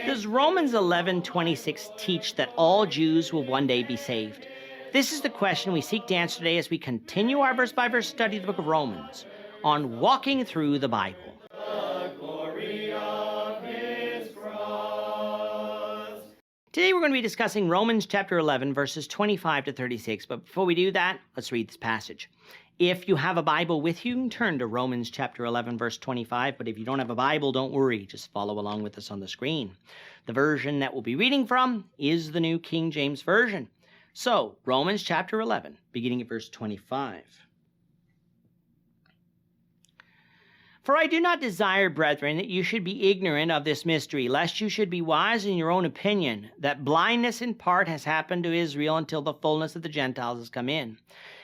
Does Romans 11:26 teach that all Jews will one day be saved? This is the question we seek to answer today as we continue our verse-by-verse study of the book of Romans on walking through the Bible. Today we're going to be discussing Romans chapter 11, verses 25 to 36. But before we do that, let's read this passage. If you have a Bible with you, turn to Romans chapter 11, verse 25. But if you don't have a Bible, don't worry. Just follow along with us on the screen. The version that we'll be reading from is the New King James Version. So, Romans chapter 11, beginning at verse 25. For I do not desire, brethren, that you should be ignorant of this mystery, lest you should be wise in your own opinion, that blindness in part has happened to Israel until the fullness of the Gentiles has come in.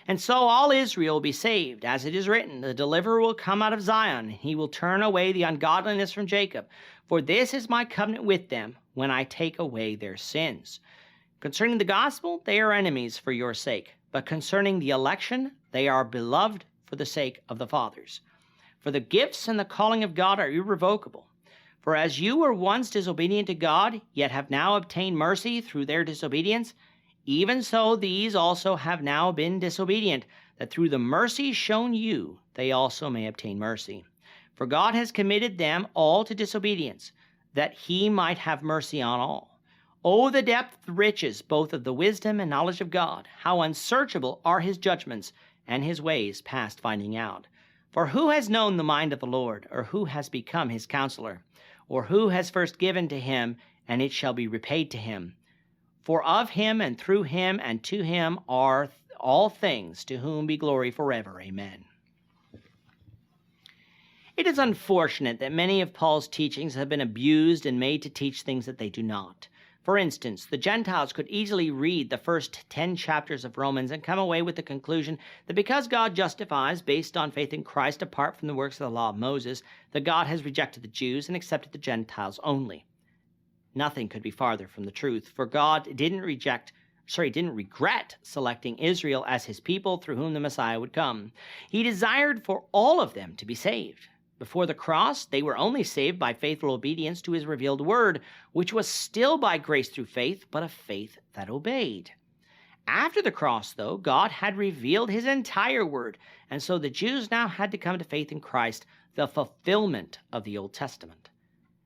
And so all Israel will be saved, as it is written, the deliverer will come out of Zion, he will turn away the ungodliness from Jacob. For this is my covenant with them, when I take away their sins. Concerning the gospel, they are enemies for your sake, but concerning the election, they are beloved for the sake of the fathers. For the gifts and the calling of God are irrevocable. For as you were once disobedient to God, yet have now obtained mercy through their disobedience, even so these also have now been disobedient, that through the mercy shown you, they also may obtain mercy. For God has committed them all to disobedience, that he might have mercy on all. O the depth of riches, both of the wisdom and knowledge of God! How unsearchable are his judgments, and his ways past finding out. For who has known the mind of the Lord, or who has become his counselor? Or who has first given to him, and it shall be repaid to him? For of him, and through him, and to him are all things, to whom be glory forever. Amen. It is unfortunate that many of Paul's teachings have been abused and made to teach things that they do not. For instance, the Gentiles could easily read the first 10 chapters of Romans and come away with the conclusion that because God justifies based on faith in Christ apart from the works of the law of Moses, that God has rejected the Jews and accepted the Gentiles only. Nothing could be farther from the truth, for God didn't regret selecting Israel as his people through whom the Messiah would come. He desired for all of them to be saved. Before the cross, they were only saved by faithful obedience to his revealed word, which was still by grace through faith, but a faith that obeyed. After the cross, though, God had revealed his entire word, and so the Jews now had to come to faith in Christ, the fulfillment of the Old Testament.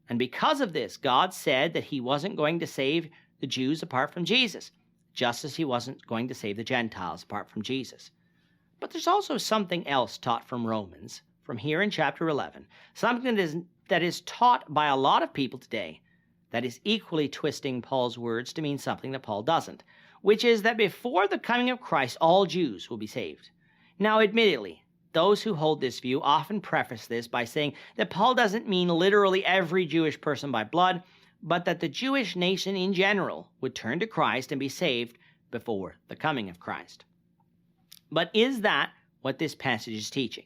And because of this, God said that he wasn't going to save the Jews apart from Jesus, just as he wasn't going to save the Gentiles apart from Jesus. But there's also something else taught from Romans, from here in chapter 11, something that is taught by a lot of people today that is equally twisting Paul's words to mean something that Paul doesn't, which is that before the coming of Christ, all Jews will be saved. Now, admittedly, those who hold this view often preface this by saying that Paul doesn't mean literally every Jewish person by blood, but that the Jewish nation in general would turn to Christ and be saved before the coming of Christ. But is that what this passage is teaching?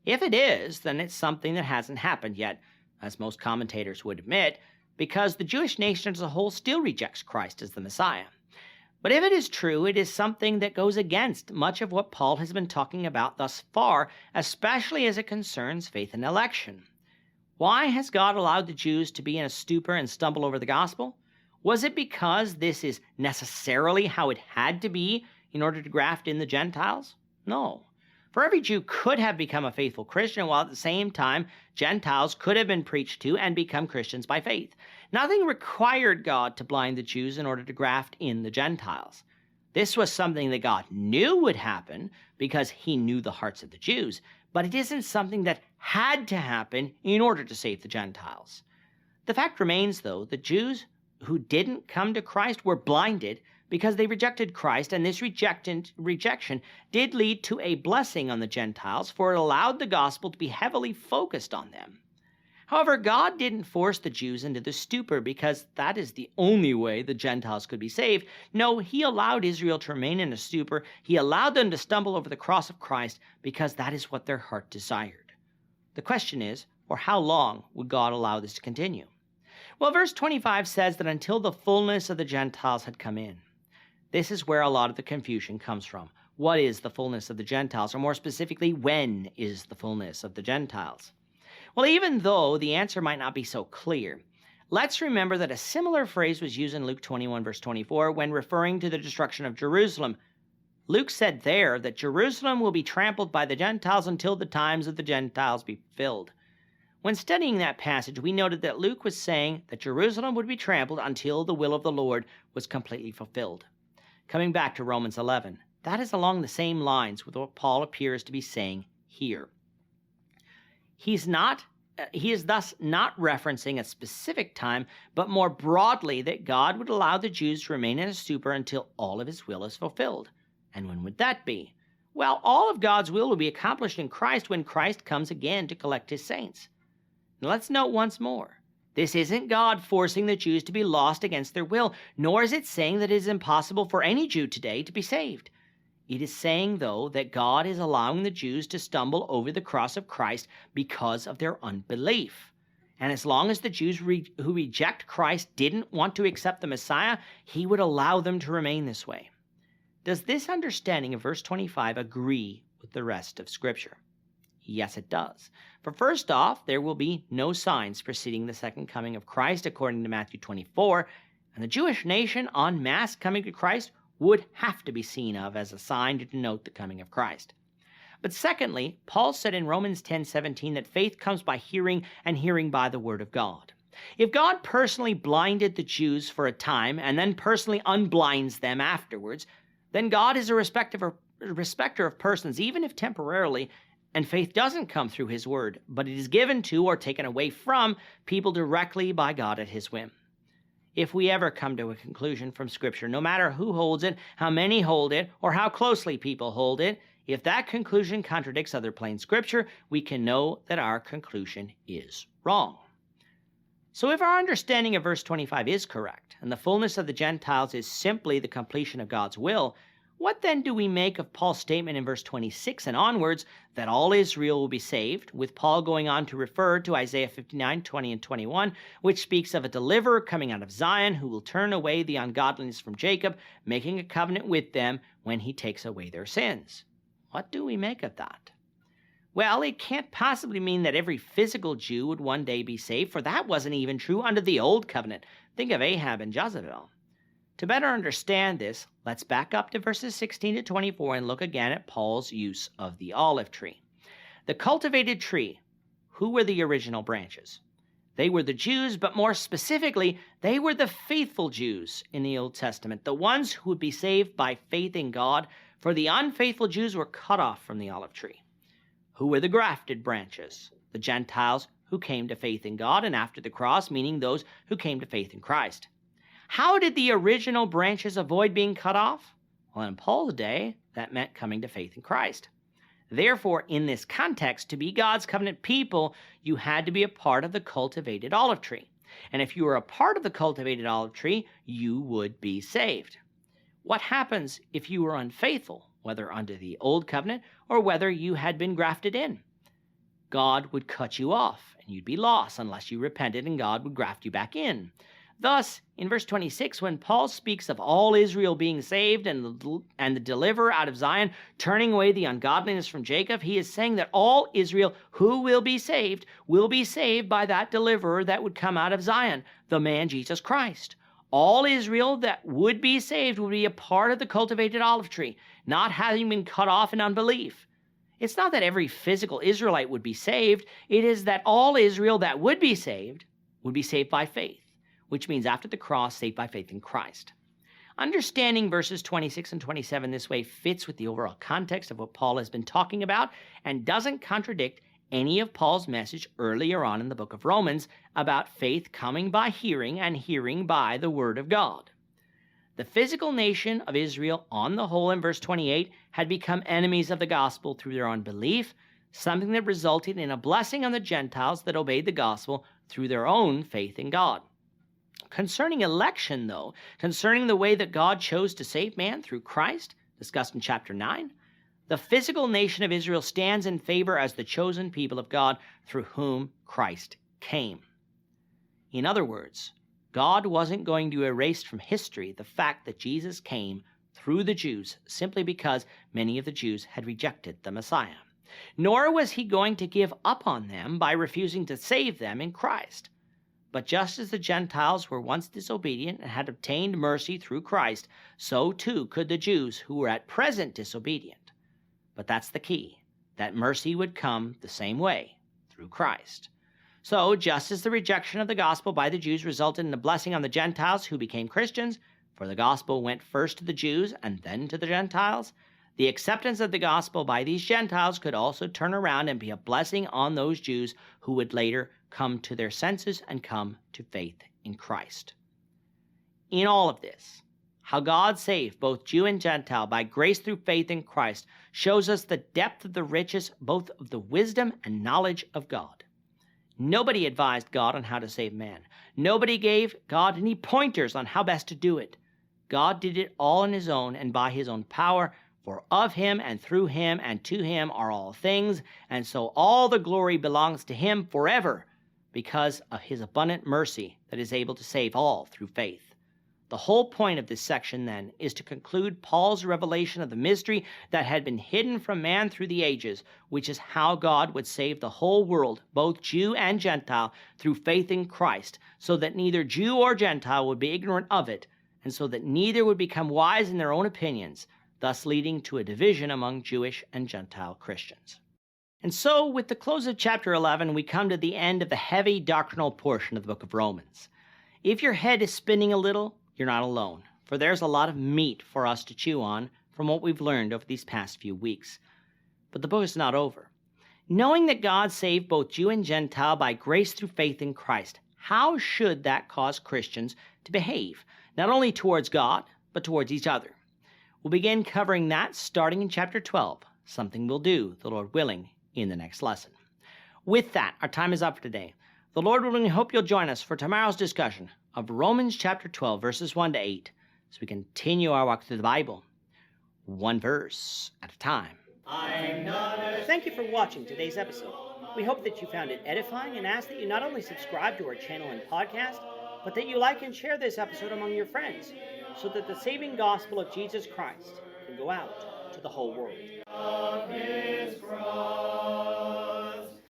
If it is, then it's something that hasn't happened yet, as most commentators would admit, because the Jewish nation as a whole still rejects Christ as the Messiah. But if it is true, it is something that goes against much of what Paul has been talking about thus far, especially as it concerns faith and election. Why has God allowed the Jews to be in a stupor and stumble over the gospel? Was it because this is necessarily how it had to be in order to graft in the Gentiles? No. For every Jew could have become a faithful Christian, while at the same time, Gentiles could have been preached to and become Christians by faith. Nothing required God to blind the Jews in order to graft in the Gentiles. This was something that God knew would happen because he knew the hearts of the Jews, but it isn't something that had to happen in order to save the Gentiles. The fact remains, though, the Jews who didn't come to Christ were blinded because they rejected Christ, and this rejection did lead to a blessing on the Gentiles, for it allowed the gospel to be heavily focused on them. However, God didn't force the Jews into the stupor because that is the only way the Gentiles could be saved. No, he allowed Israel to remain in a stupor. He allowed them to stumble over the cross of Christ because that is what their heart desired. The question is, for how long would God allow this to continue? Well, verse 25 says that until the fullness of the Gentiles had come in. This is where a lot of the confusion comes from. What is the fullness of the Gentiles? Or more specifically, when is the fullness of the Gentiles? Well, even though the answer might not be so clear, Let's remember that a similar phrase was used in Luke 21, verse 24, when referring to the destruction of Jerusalem. Luke said there that Jerusalem will be trampled by the Gentiles until the times of the Gentiles be fulfilled. When studying that passage, we noted that Luke was saying that Jerusalem would be trampled until the will of the Lord was completely fulfilled. Coming back to Romans 11, that is along the same lines with what Paul appears to be saying here. He is thus not referencing a specific time, but more broadly that God would allow the Jews to remain in a stupor until all of his will is fulfilled. And when would that be? Well, all of God's will be accomplished in Christ when Christ comes again to collect his saints. Now let's note once more, this isn't God forcing the Jews to be lost against their will, nor is it saying that it is impossible for any Jew today to be saved. It is saying, though, that God is allowing the Jews to stumble over the cross of Christ because of their unbelief. And as long as the Jews who reject Christ didn't want to accept the Messiah, he would allow them to remain this way. Does this understanding of verse 25 agree with the rest of Scripture? Yes, it does. For first off, there will be no signs preceding the second coming of Christ, according to Matthew 24, and the Jewish nation en masse coming to Christ would have to be seen of as a sign to denote the coming of Christ. But secondly, Paul said in Romans 10:17 that faith comes by hearing, and hearing by the word of God. If God personally blinded the Jews for a time and then personally unblinds them afterwards, then God is a respecter of persons, even if temporarily, and faith doesn't come through his word, but it is given to or taken away from people directly by God at his whim. If we ever come to a conclusion from Scripture, no matter who holds it, how many hold it, or how closely people hold it, if that conclusion contradicts other plain Scripture, we can know that our conclusion is wrong. So if our understanding of verse 25 is correct, and the fullness of the Gentiles is simply the completion of God's will, what then do we make of Paul's statement in verse 26 and onwards that all Israel will be saved, with Paul going on to refer to Isaiah 59:20 and 21, which speaks of a deliverer coming out of Zion who will turn away the ungodliness from Jacob, making a covenant with them when he takes away their sins? What do we make of that? Well, it can't possibly mean that every physical Jew would one day be saved, for that wasn't even true under the Old Covenant. Think of Ahab and Jezebel. To better understand this, let's back up to verses 16 to 24 and look again at Paul's use of the olive tree. The cultivated tree, who were the original branches? They were the Jews, but more specifically, they were the faithful Jews in the Old Testament, the ones who would be saved by faith in God, for the unfaithful Jews were cut off from the olive tree. Who were the grafted branches? The Gentiles who came to faith in God and after the cross, meaning those who came to faith in Christ. How did the original branches avoid being cut off? Well, in Paul's day, that meant coming to faith in Christ. Therefore, in this context, to be God's covenant people, you had to be a part of the cultivated olive tree. And if you were a part of the cultivated olive tree, you would be saved. What happens if you were unfaithful, whether under the old covenant or whether you had been grafted in? God would cut you off, and you'd be lost unless you repented, and God would graft you back in. Thus, in verse 26, when Paul speaks of all Israel being saved and the deliverer out of Zion turning away the ungodliness from Jacob, he is saying that all Israel who will be saved by that deliverer that would come out of Zion, the man Jesus Christ. All Israel that would be saved would be a part of the cultivated olive tree, not having been cut off in unbelief. It's not that every physical Israelite would be saved. It is that all Israel that would be saved by faith, which means after the cross, saved by faith in Christ. Understanding verses 26 and 27 this way fits with the overall context of what Paul has been talking about and doesn't contradict any of Paul's message earlier on in the book of Romans about faith coming by hearing and hearing by the word of God. The physical nation of Israel, on the whole, in verse 28, had become enemies of the gospel through their unbelief, something that resulted in a blessing on the Gentiles that obeyed the gospel through their own faith in God. Concerning election, though, concerning the way that God chose to save man through Christ, discussed in chapter 9, the physical nation of Israel stands in favor as the chosen people of God through whom Christ came. In other words, God wasn't going to erase from history the fact that Jesus came through the Jews simply because many of the Jews had rejected the Messiah. Nor was he going to give up on them by refusing to save them in Christ. But just as the Gentiles were once disobedient and had obtained mercy through Christ, so too could the Jews who were at present disobedient. But that's the key, that mercy would come the same way, through Christ. So, just as the rejection of the gospel by the Jews resulted in a blessing on the Gentiles who became Christians, for the gospel went first to the Jews and then to the Gentiles, the acceptance of the gospel by these Gentiles could also turn around and be a blessing on those Jews who would later come to their senses and come to faith in Christ. In all of this, how God saved both Jew and Gentile by grace through faith in Christ shows us the depth of the riches both of the wisdom and knowledge of God. Nobody advised God on how to save man. Nobody gave God any pointers on how best to do it. God did it all on his own and by his own power, for of him and through him and to him are all things, and so all the glory belongs to him forever because of his abundant mercy that is able to save all through faith. The whole point of this section, then, is to conclude Paul's revelation of the mystery that had been hidden from man through the ages, which is how God would save the whole world, both Jew and Gentile, through faith in Christ, so that neither Jew or Gentile would be ignorant of it, and so that neither would become wise in their own opinions, thus leading to a division among Jewish and Gentile Christians. And so, with the close of chapter 11, we come to the end of the heavy doctrinal portion of the book of Romans. If your head is spinning a little, you're not alone, for there's a lot of meat for us to chew on from what we've learned over these past few weeks. But the book is not over. Knowing that God saved both Jew and Gentile by grace through faith in Christ, how should that cause Christians to behave, not only towards God, but towards each other? We'll begin covering that starting in chapter 12, something we'll do, the Lord willing, in the next lesson. With that, our time is up for today. The Lord willing, hope you'll join us for tomorrow's discussion of Romans chapter 12, verses 1 to 8, as we continue our walk through the Bible, one verse at a time. Thank you for watching today's episode. We hope that you found it edifying and ask that you not only subscribe to our channel and podcast, but that you like and share this episode among your friends, so that the saving gospel of Jesus Christ can go out to the whole world.